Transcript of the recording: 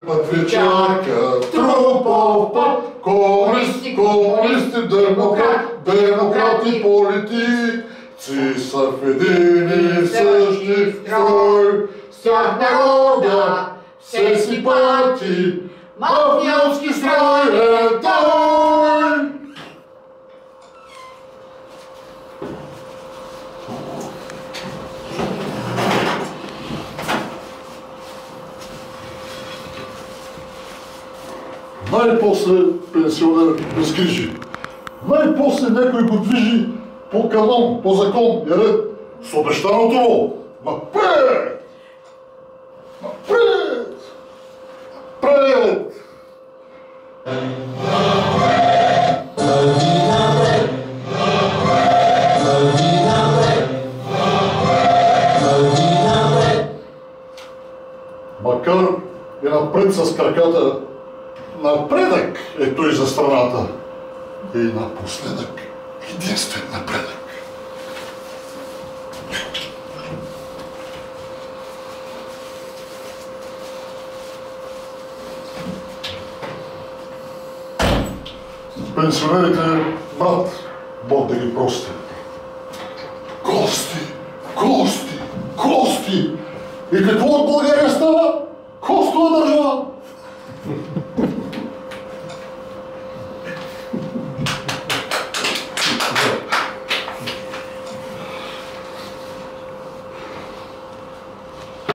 Пътвичака, трупов път, комунисти, демократи, политици са в един и същи строй. С тях народа все си пати, мафиотски строй е той. Най-после пенсионер без грижи. Най-после някой го движи по канон, по закон и ред с обещаното му. Напред! Напред! Напред! Макар и напред с краката, напредък е той за страната. И напоследък единствен напредък. Пенсионерите, брат, Бог да ги прости. Кости, кости, кости! И какво от България става? Костова държава!